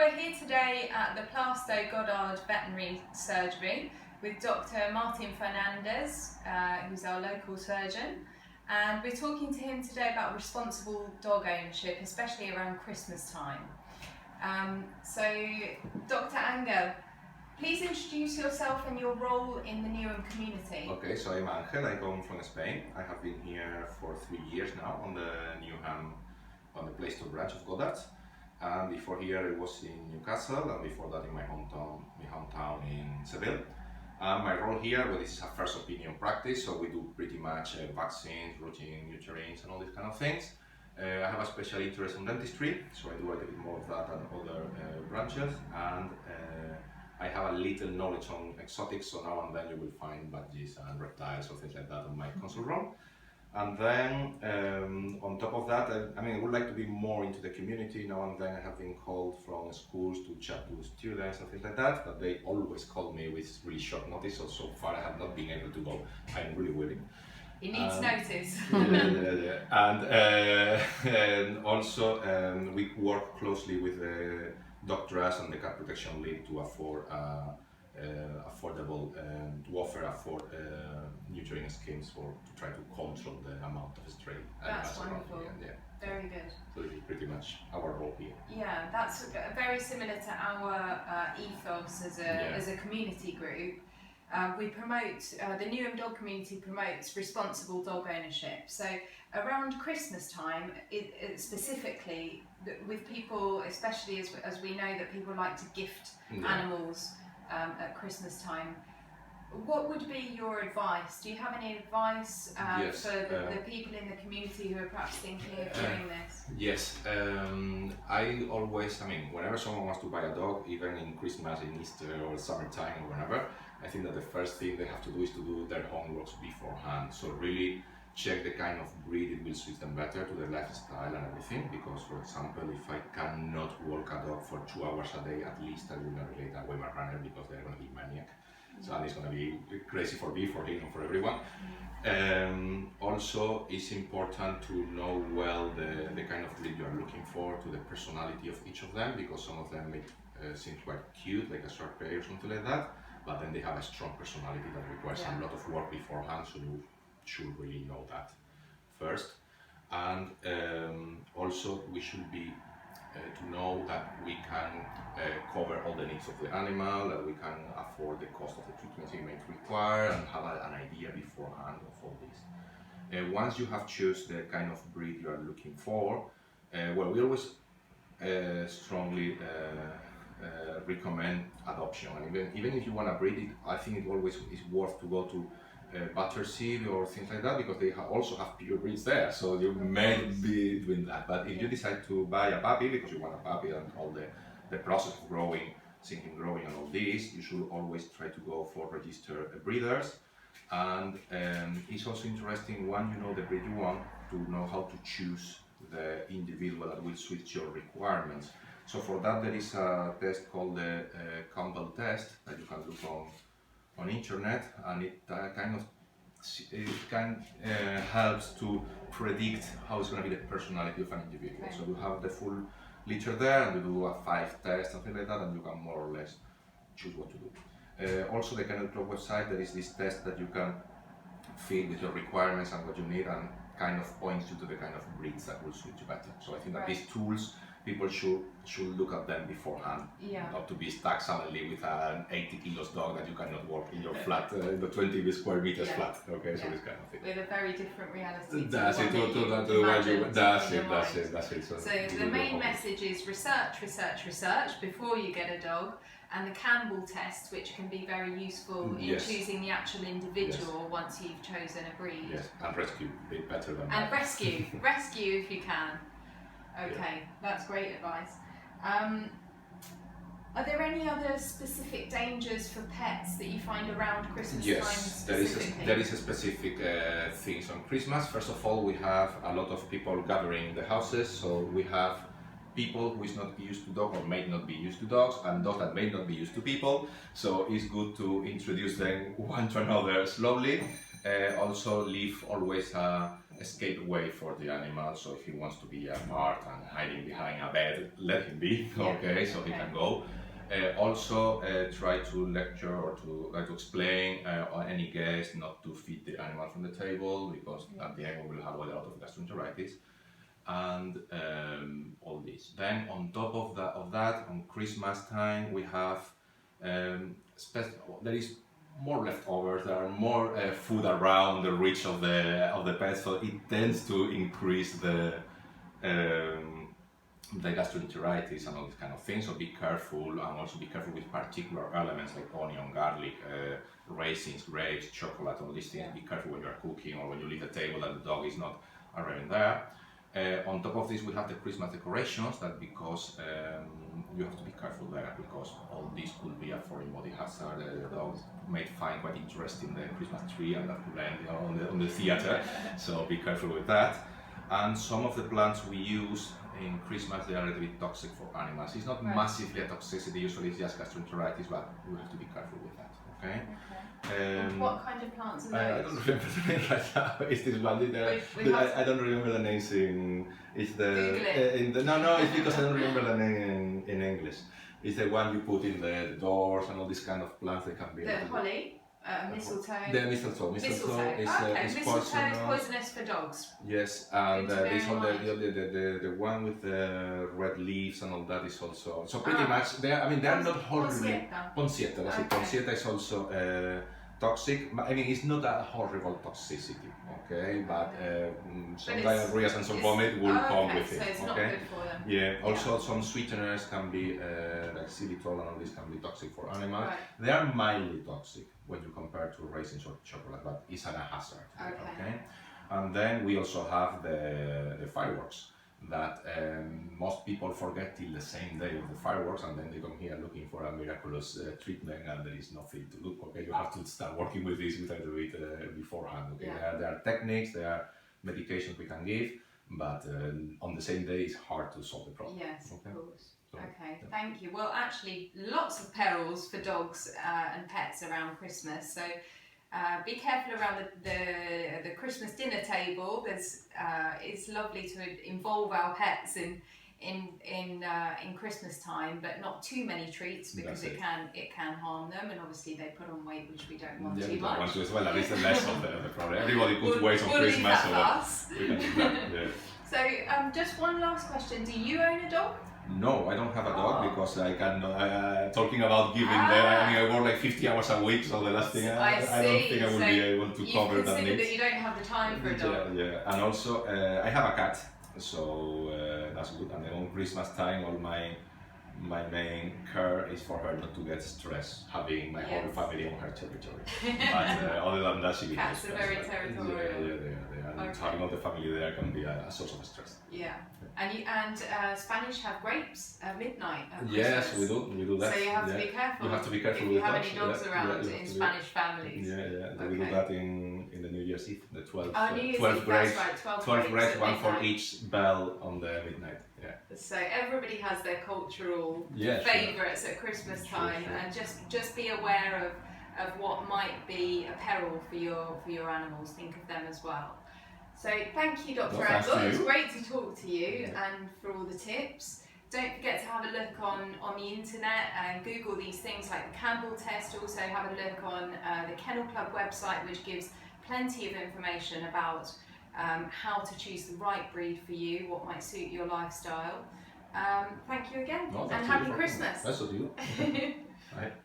we're here today at the Plaistow Goddard Veterinary Surgery with Dr. Martin Fernandez, who's our local surgeon, and we're talking to him today about responsible dog ownership, especially around Christmas time. So, Dr. Angel, please introduce yourself and your role in the Newham community. Okay, so I'm Angel, I come from Spain. I have been here for 3 years now on the Newham, on the Plaistow branch of Goddard. And before here I was in Newcastle, and before that in my hometown in Sevilla. My role here, well, this is a first opinion practice, so we do pretty much vaccines, routine, neuterines, and all these kind of things. I have a special interest in dentistry, so I do a little bit more of that than other branches, and I have a little knowledge on exotics, so now and then you will find badges and reptiles or things like that on my consult room. And then on top of that, I would like to be more into the community. Now and then I have been called from schools to chat to students and things like that, but they always call me with really short notice, so far I have not been able to go. I'm really willing. He needs notice. And also we work closely with the doctors and the cat protection league to afford affordable to offer neutering schemes to try to control the amount of stray animals. That's wonderful. Yeah. Very good. So this is pretty much our role here. Yeah, that's very similar to our ethos as a community group. We promote, the Newham Dog Community promotes responsible dog ownership. So around Christmas time, specifically with people, especially as we know that people like to gift animals at Christmas time, what would be your advice? Do you have any advice yes, for the people in the community who are perhaps thinking of doing this? Yes, I always, whenever someone wants to buy a dog, even in Christmas, in Easter or summertime or whenever, I think that the first thing they have to do is to do their homework beforehand. So really check the kind of breed it will suit them better to their lifestyle and everything, because for example, if I cannot walk a dog for 2 hours a day, at least I will not relate a Weimaraner because they're going to be maniac. So and it's going to be crazy for me, for him, and for everyone. Also, it's important to know well the kind of breed you are looking for, to the personality of each of them, because some of them may seem quite cute, like a short hair or something like that, but then they have a strong personality that requires a lot of work beforehand, so you should really know that first. And also, we should be to know that we can cover all the needs of the animal, that we can afford the cost of the treatments it may require, and have an idea beforehand of all this. Once you have chosen the kind of breed you are looking for, well, we always strongly recommend adoption. And even if you want to breed it, I think it always is worth to go to Battersea or things like that, because they also have pure breeds there, so you may be doing that. But if you decide to buy a puppy because you want a puppy and all the process of growing, sinking, growing and all this, you should always try to go for registered breeders. And it's also interesting, when you know the breed you want, to know how to choose the individual that will suit your requirements. So for that there is a test called the Campbell test that you can look on internet, and it helps to predict how it's going to be the personality of an individual. So you have the full literature there, and you do a 5 test, something like that, and you can more or less choose what to do. Also, the Kennel Club website, there is this test that you can fill with your requirements and what you need, and kind of points you to the kind of breeds that will suit you better. So I think that these tools, people should look at them beforehand, not to be stuck suddenly with an 80 kilos dog that you cannot work in your flat, the 20 square meters flat. Okay, so this kind of thing. With a very different reality. That's it. That's it. So the main message is research, research, research before you get a dog, and the Campbell test, which can be very useful in choosing the actual individual once you've chosen a breed. Yes, and rescue, a bit better than that. And rescue if you can. Okay, that's great advice. Are there any other specific dangers for pets that you find around Christmas time specifically? There is a specific things on Christmas. First of all, we have a lot of people gathering in the houses, so we have people who is not used to dogs or may not be used to dogs, and dogs that may not be used to people, so it's good to introduce them one to another slowly. Also leave always a escape way for the animal. So if he wants to be apart and hiding behind a bed, let him be. Okay, so he can go. Also, try to lecture or to explain on any guest not to feed the animal from the table, because at the end we will have a lot of gastroenteritis and all this. Then on top of that, on Christmas time we have there is more leftovers. There are more food around the reach of the pets, so it tends to increase the gastroenteritis and all these kind of things. So be careful, and also be careful with particular elements like onion, garlic, raisins, grapes, chocolate, all these things. Be careful when you are cooking or when you leave the table that the dog is not arriving there. On top of this, we have the Christmas decorations, that because you have to be careful there, because all this could be a foreign body hazard. The dog may find quite interesting the Christmas tree, and that could end on the theater, so be careful with that. And some of the plants we use in Christmas, they are a little bit toxic for animals. It's not massively a toxicity, usually it's just gastroenteritis, but we have to be careful with that, okay? What kind of plants are those? I don't remember the name right now. It's this one. I don't remember the names it's the. No, it's because I don't remember the name in English. It's the one you put in the doors and all these kind of plants. They can be. The holly. Mistletoe. The mistletoe. Mistletoe is poisonous for dogs. Yes, and this all the one with the red leaves and all that is also. So pretty much they are not horribly. Poncietta. That's it. Poncietta is also toxic. I mean, it's not a horrible toxicity, okay? But some diarrhea and some vomit will come with it. So it's not good for them. Yeah. Also, some sweeteners can be like xylitol and all this can be toxic for animals. Right. They are mildly toxic when you compare to raisins or chocolate, but it's a hazard. Okay. And then we also have the fireworks that most people forget till the same day of the fireworks, and then they come here looking for a miraculous treatment, and there is nothing to look. Okay, you have to start working with this without do it beforehand. Okay, there are techniques, there are medications we can give, but on the same day it's hard to solve the problem. Yes, of course. Okay, thank you. Well, actually, lots of perils for dogs and pets around Christmas. So be careful around the Christmas dinner table. It's lovely to involve our pets in Christmas time, but not too many treats, because it can harm them, and obviously they put on weight, which we don't want too much. Want to as well. At least the less of the problem. Everybody puts weight on Christmas, leave that so for us. we can do that. Yeah. So, just one last question: do you own a dog? No, I don't have a dog because I can. Talking about giving I work like 50 hours a week, so the last thing I don't think I will be able to cover that need. That you don't have the time for a dog. Yeah, and also I have a cat, so that's good. And then on Christmas time, all my main care is for her not to get stressed having my whole family on her territory. But other than that, she cats are very territorial. Yeah, they are. And having all the family there can be a source of stress. Yeah. And Spanish have grapes at midnight at Christmas. Yes, we do that. So you have to be careful. You have to be careful if you with have dogs. any dogs around in Spanish families. Yeah. We do that in the New Year's Eve, the 12 grapes. That's right, 12 grapes, one for each bell on the midnight. Yeah. So everybody has their cultural favourites at Christmas time, and just be aware of what might be a peril for your animals. Think of them as well. So thank you, Dr. Angle. It was great to talk to you and for all the tips. Don't forget to have a look on the internet and Google these things like the Campbell test. Also have a look on the Kennel Club website, which gives plenty of information about how to choose the right breed for you, what might suit your lifestyle. Thank you again, and happy Christmas. That's what you.